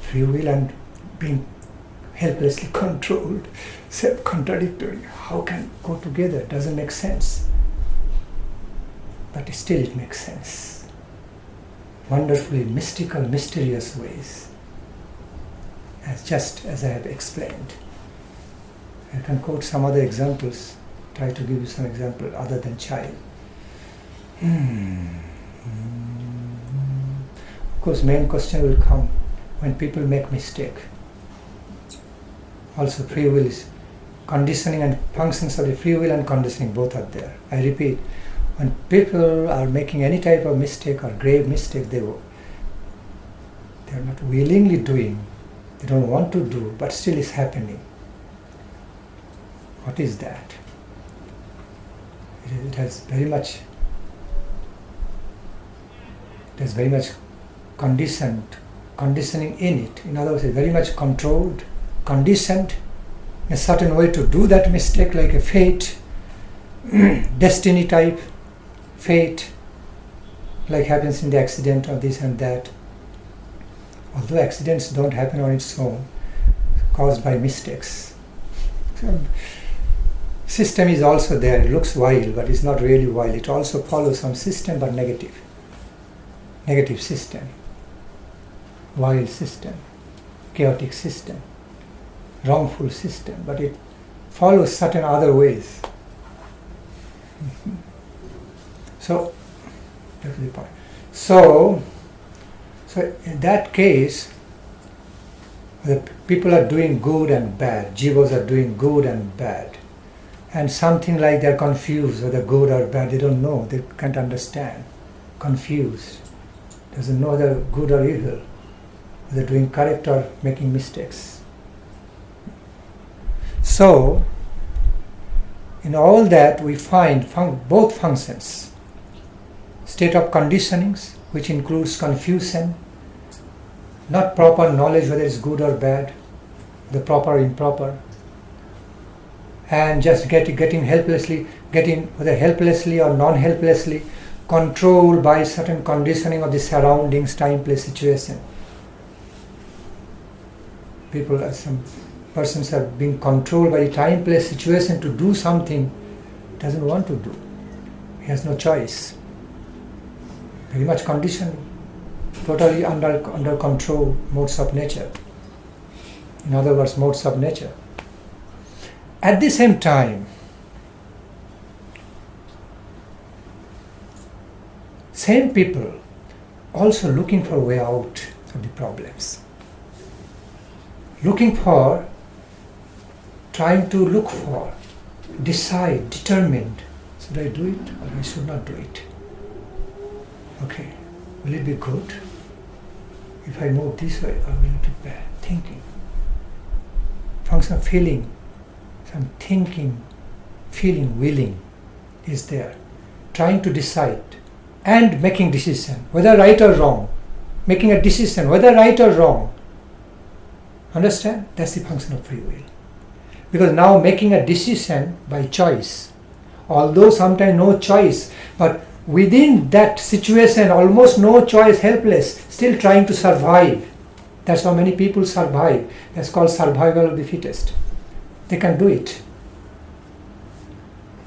Free will and being helplessly controlled, self-contradictory. How can go together? Doesn't make sense. But still it makes sense. Wonderfully mystical, mysterious ways. Just as I have explained. I can quote some other examples, try to give you some example other than child. Of course, main question will come when people make mistake. Also, free will is conditioning, and functions of the free will and conditioning both are there. I repeat, when people are making any type of mistake or grave mistake, they are not willingly doing. They don't want to do, but still is happening. What is that? It has very much conditioning in it. In other words, it's very much controlled, conditioned in a certain way to do that mistake, like a fate, destiny type, fate, like happens in the accident or this and that. Although accidents don't happen on its own, caused by mistakes. So, system is also there. It looks wild, but it's not really wild. It also follows some system, but negative. Negative system. Wild system. Chaotic system. Wrongful system. But it follows certain other ways. So, that's the point. So So in that case, the people are doing good and bad, jivas are doing good and bad. And something like they're confused whether good or bad, they don't know, they can't understand. Confused. Doesn't know whether good or evil, whether doing correct or making mistakes. So, in all that we find both functions. State of conditionings, which includes confusion, not proper knowledge whether it's good or bad, the proper or improper, and just getting helplessly, whether helplessly or non-helplessly, controlled by certain conditioning of the surroundings, time, place, situation. Some persons are being controlled by the time, place, situation to do something doesn't want to do. He has no choice. Very much conditioning, totally under control, modes of nature. In other words, modes of nature. At the same time, same people also looking for a way out of the problems. Trying to look for, decide, determined, should I do it or I should not do it? Okay, will it be good if I move this way or will it be bad? Thinking. Function of feeling, some thinking, feeling, willing is there. Trying to decide and making decision, whether right or wrong. Making a decision, whether right or wrong. Understand? That's the function of free will. Because now making a decision by choice, although sometimes no choice, but within that situation, almost no choice, helpless, still trying to survive. That's how many people survive. That's called survival of the fittest. They can do it.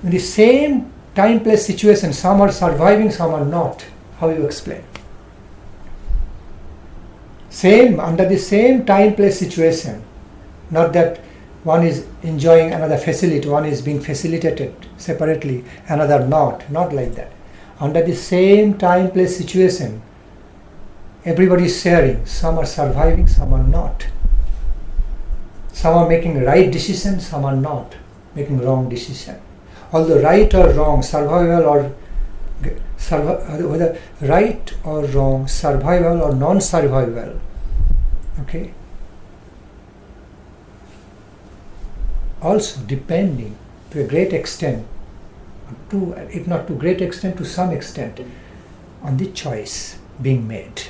In the same time, place, situation, some are surviving, some are not. How you explain? Under the same time, place, situation. Not that one is enjoying another facility, one is being facilitated separately, another not. Not like that. Under the same time, place, situation, everybody is sharing. Some are surviving, some are not. Some are making right decision, some are not making wrong decision. Although right or wrong, whether right or wrong, survival or non-survival, okay, also depending to a great extent, if not to great extent, to some extent, on the choice being made,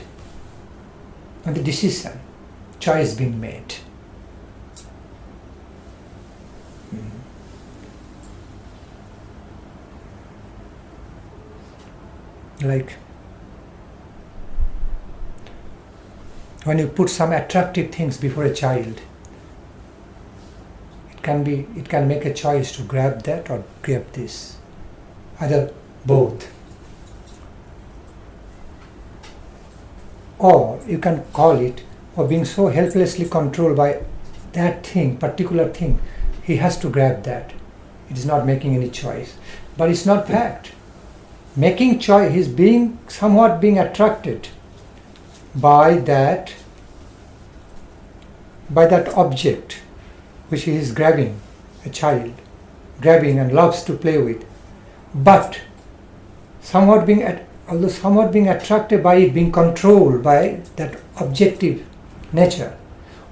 on the decision, choice being made. Like when you put some attractive things before a child, it can make a choice to grab that or grab this, either both. Or you can call it, or being so helplessly controlled by that thing, particular thing, he has to grab that. It is not making any choice. But it's not fact. Making choice, he's somewhat being attracted by that object which he is grabbing, a child grabbing and loves to play with, but somewhat being attracted by it, being controlled by that objective nature.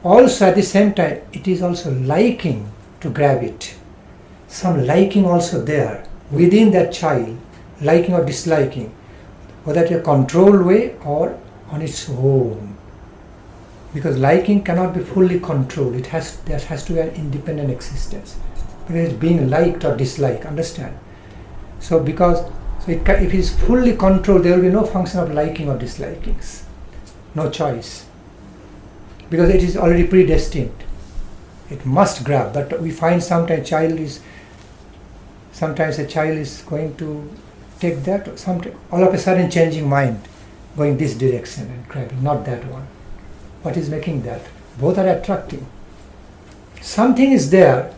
Also at the same time, it is also liking to grab it. Some liking also there within that child, liking or disliking, whether in a controlled way or on its own. Because liking cannot be fully controlled. There has to be an independent existence. Because it's being liked or disliked, understand? So if it is fully controlled, there will be no function of liking or dislikings. No choice. Because it is already predestined. It must grab. But we find sometimes a child is going to take that, all of a sudden changing mind, going this direction and grabbing, not that one. What is making that? Both are attracting. Something is there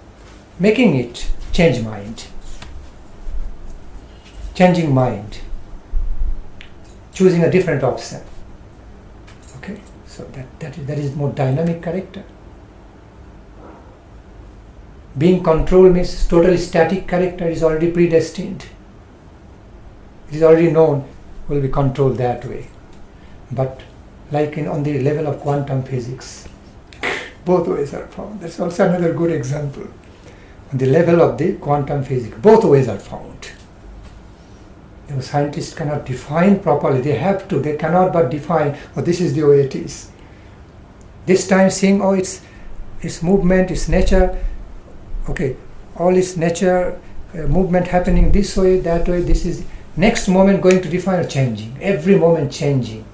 making it change mind. Changing mind. Choosing a different option. So that is more dynamic character. Being controlled means totally static character is already predestined. It is already known, will be controlled that way. But like on the level of quantum physics, both ways are found. That's also another good example. On the level of the quantum physics, both ways are found. The scientists cannot define properly. They cannot but define, oh, this is the way it is. This time saying, oh, it's movement, it's nature. Okay, all is nature, movement happening this way, that way, this is next moment going to define or changing. Every moment changing.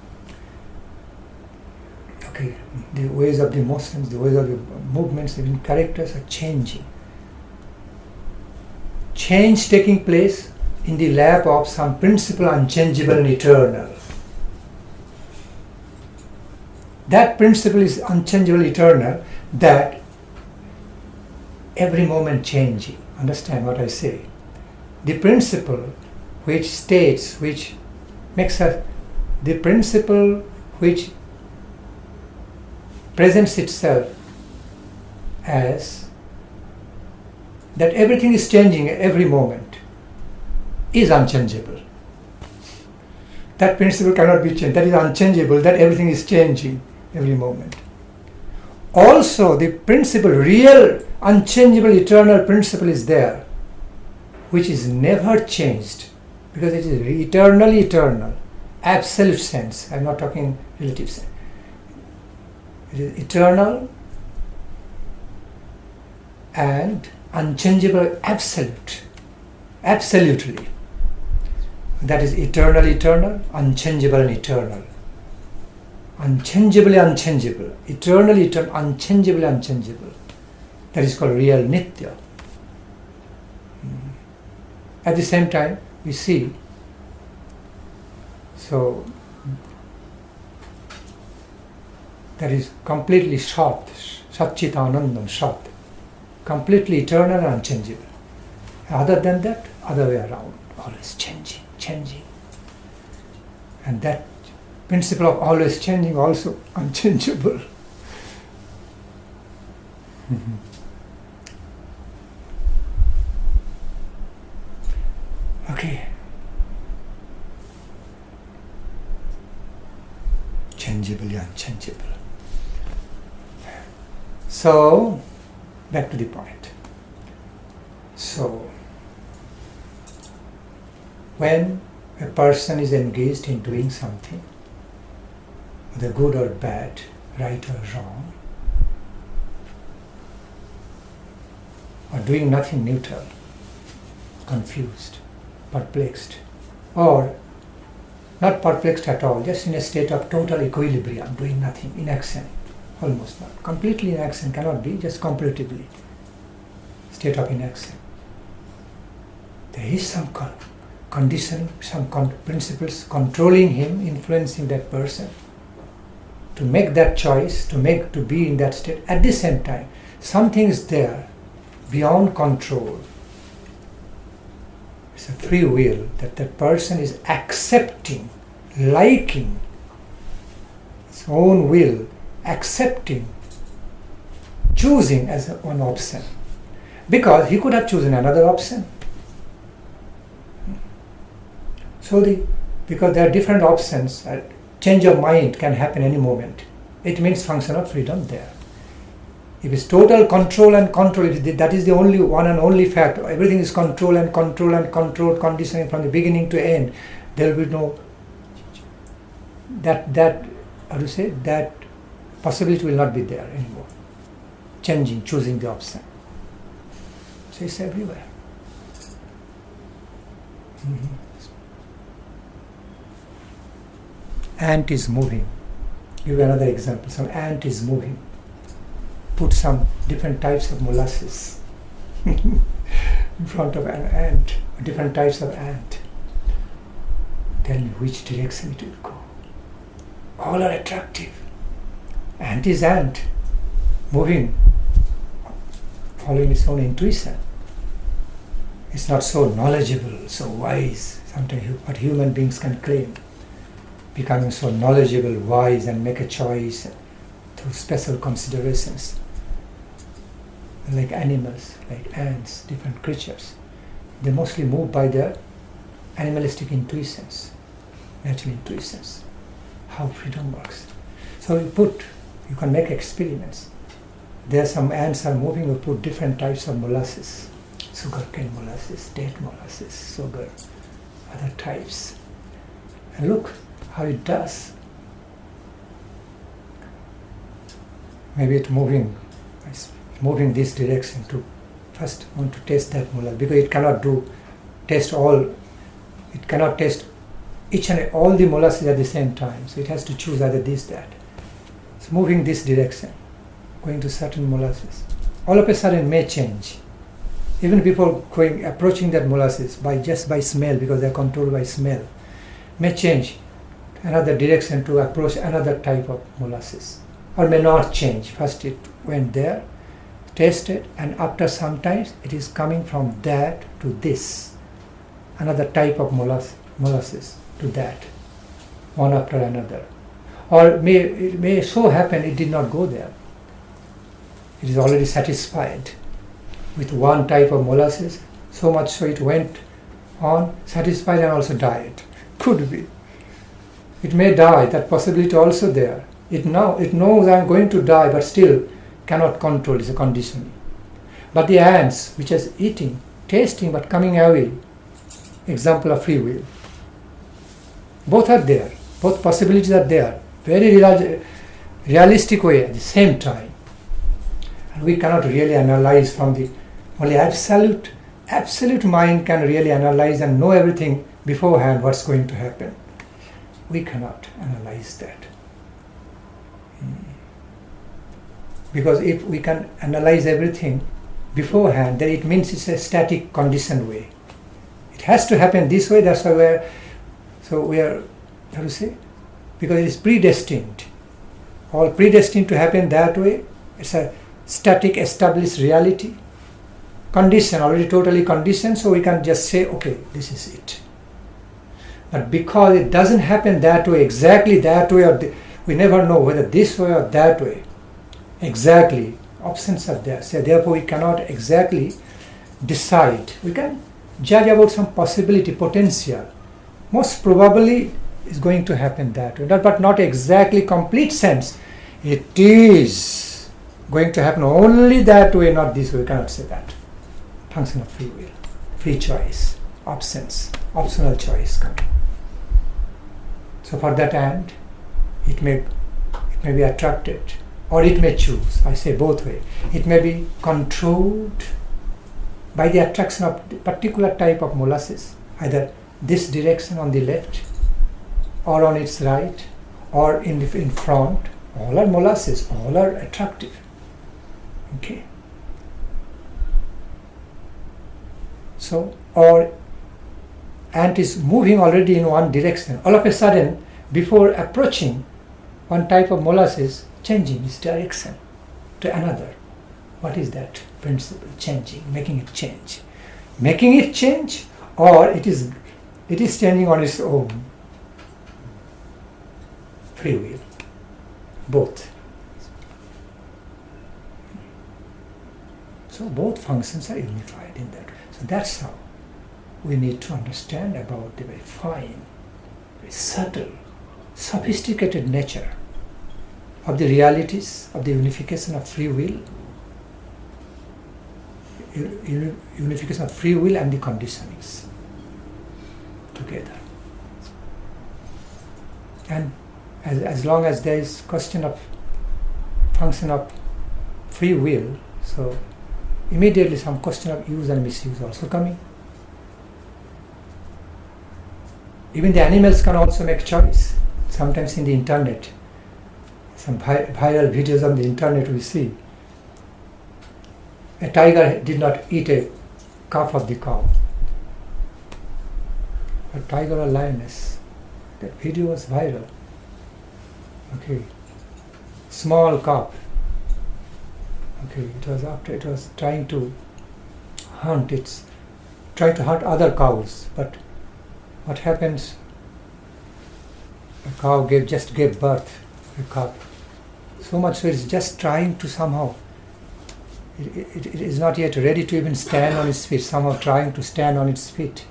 Okay, the ways of the motions, the ways of the movements, even characters are changing. Change taking place in the lap of some principle unchangeable and eternal. That principle is unchangeable, eternal, that every moment changing. Understand what I say? The principle which states, which makes us, the principle which presents itself as that everything is changing at every moment is unchangeable. That principle cannot be changed. That is unchangeable, that everything is changing every moment. Also, the principle, real, unchangeable, eternal principle is there, which is never changed, because it is eternally eternal, absolute sense. I am not talking relative sense. It is eternal and unchangeable, absolute, absolutely. That is eternally eternal, unchangeable and eternal. Unchangeably unchangeable, eternally eternal, unchangeably unchangeable. That is called real Nitya. At the same time, we see, so that is completely Shat, Satchitanandam, Shat, completely eternal and unchangeable. Other than that, other way around, always changing, changing. And that principle of always changing also unchangeable. Okay. Changeably unchangeable. So, back to the point. So, when a person is engaged in doing something, whether good or bad, right or wrong, or doing nothing, neutral, confused, perplexed, or not perplexed at all, just in a state of total equilibrium, doing nothing, inaction, almost not. Completely inaction cannot be, just comparatively. State of inaction. There is some condition, some principles controlling him, influencing that person to make that choice, to be in that state. At the same time, something is there beyond control. It's a free will that that person is accepting, liking his own will, accepting, choosing as one option, because he could have chosen another option. So because there are different options, change of mind can happen any moment. It means function of freedom there. If it's total control and control, that is the only one and only fact. Everything is control and control and control, conditioning from the beginning to end. There will be no that possibility will not be there anymore. Changing, choosing the option. So it's everywhere. Ant is moving. Give you another example. Some ant is moving. Put some different types of molasses in front of an ant, different types of ant. Tell me which direction it will go. All are attractive. Ant is ant, moving, following its own intuition. It's not so knowledgeable, so wise, sometimes what human beings can claim. becoming so knowledgeable, wise, and make a choice through special considerations. Like animals, like ants, different creatures, they mostly move by their animalistic intuitions, natural intuitions, how freedom works. So you can make experiments. There are some ants are moving, we put different types of molasses, sugarcane molasses, date molasses, sugar, other types. And look how it does. Maybe it's moving this direction to first want to taste that molasses, because it cannot taste each and all the molasses at the same time. So it has to choose either this, that. It's moving this direction, going to certain molasses. All of a sudden may change. Even people approaching that molasses just by smell, because they're controlled by smell, may change another direction to approach another type of molasses, or may not change. First it went there, tasted, and after some time it is coming from that to this, another type of molasses to that, one after another. Or it may so happen it did not go there. It is already satisfied with one type of molasses, so much so it went on, satisfied, and also died. Could be. It may die, that possibility also there. It knows I am going to die, but still cannot control, is a conditioning. But the ants, which is eating, tasting, but coming away, example of free will. Both are there, both possibilities are there, very realistic way at the same time. And we cannot really analyze from the only absolute mind can really analyze and know everything beforehand what's going to happen. We cannot analyze that. Because if we can analyze everything beforehand, then it means it's a static, conditioned way. It has to happen this way, that's why we are, how to say? Because it is predestined. All predestined to happen that way. It's a static, established reality. Condition, already totally conditioned, so we can just say, okay, this is it. But because it doesn't happen that way, exactly that way, or we never know whether this way or that way. Exactly, options are there. So therefore we cannot exactly decide. We can judge about some possibility, potential. Most probably is going to happen that way, but not exactly complete sense. It is going to happen only that way, not this way. We cannot say that. Function of free will, free choice, options, optional choice coming. So for that end, it may be attracted, or it may choose. I say both ways. It may be controlled by the attraction of the particular type of molasses, either this direction on the left, or on its right, or in front. All are molasses, all are attractive. Okay. So, or ant is moving already in one direction. All of a sudden, before approaching one type of molasses, changing its direction to another. What is that principle? Changing, making it change. Making it change, or it is changing on its own. Free will. Both. So both functions are unified in that. So that's how we need to understand about the very fine, very subtle, sophisticated nature of the realities of the unification of free will, unification of free will and the conditionings together. And as long as there is question of function of free will, so immediately some question of use and misuse also coming. Even the animals can also make choice. Sometimes in the internet, some viral videos on the internet we see, a tiger did not eat a calf of the cow. A tiger or lioness. That video was viral. Okay. Small calf. Okay, it was trying to hunt other cows, but what happens? A cow just gave birth, a calf. So much so it's just trying to somehow. It is not yet ready to even stand on its feet. Somehow trying to stand on its feet,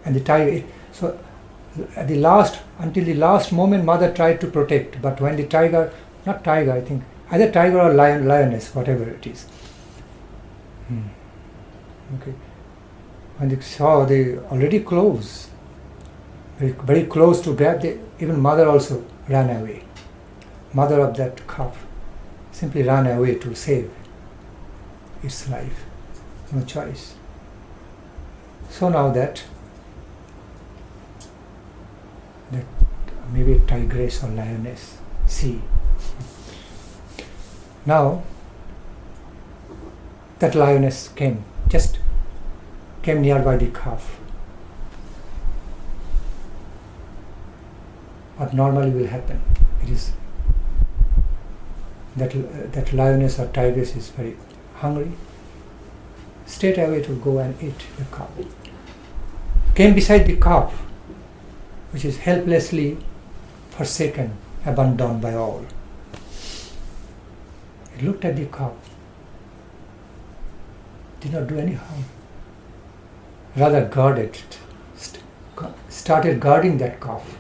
and the tiger. So at the last, until the last moment, mother tried to protect. But when the tiger, not tiger, I think either tiger or lioness, whatever it is. Okay. When they saw they already close, very, very close to grab, even mother also ran away. Mother of that calf simply ran away to save its life. No choice. So now that maybe a tigress or lioness, see. Now that lioness came nearby the calf. What normally will happen, it is that lioness or tigress is very hungry, straight away to go and eat the calf. Came beside the calf, which is helplessly forsaken, abandoned by all. It looked at the calf, did not do any harm, rather guarded, started guarding that calf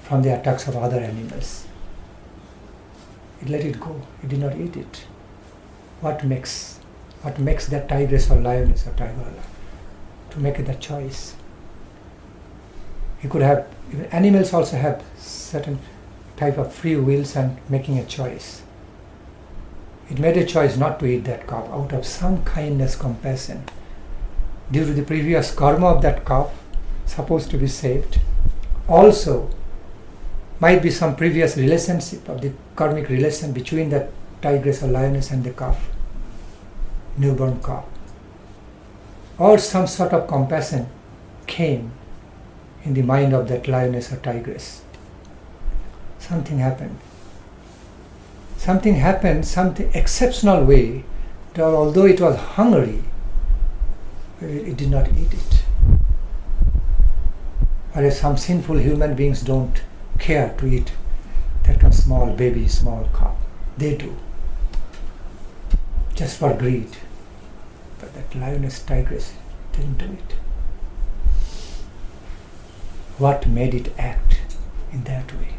from the attacks of other animals. It let it go, it did not eat it. What makes that tigress or lioness or tiger to make that choice? You could have, even animals also have certain type of free wills and making a choice. It made a choice not to eat that calf out of some kindness, compassion. Due to the previous karma of that calf, supposed to be saved. Also, might be some previous relationship of the karmic relation between that tigress or lioness and the calf, newborn calf. Or some sort of compassion came in the mind of that lioness or tigress. Something happened. Something exceptional way, that although it was hungry, it did not eat it. Whereas some sinful human beings don't care to eat that kind of small baby, small calf. They do. Just for greed. But that lioness, tigress didn't do it. What made it act in that way?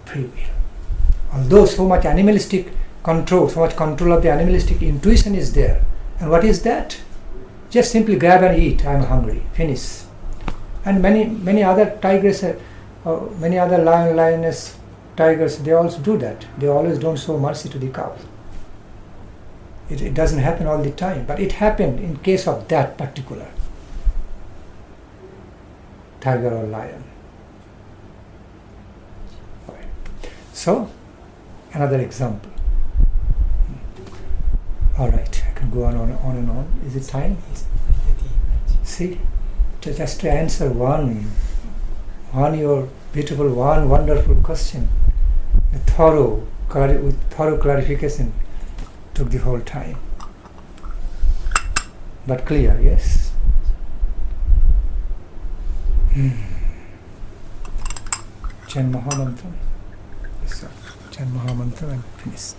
Free will. Although so much animalistic control, so much control of the animalistic intuition is there. And what is that? Just simply grab and eat. I'm hungry. Finish. And many other tigers, many other lioness, tigers, they also do that. They always don't show mercy to the cow. It doesn't happen all the time, but it happened in case of that particular tiger or lion. Okay. So, another example. All right, I can go on and on. Is it time? See, just to answer one your beautiful, one wonderful question, with thorough clarification, took the whole time. But clear, yes? Chant Mahamantra. Yes, sir. Chant Mahamantra and finish.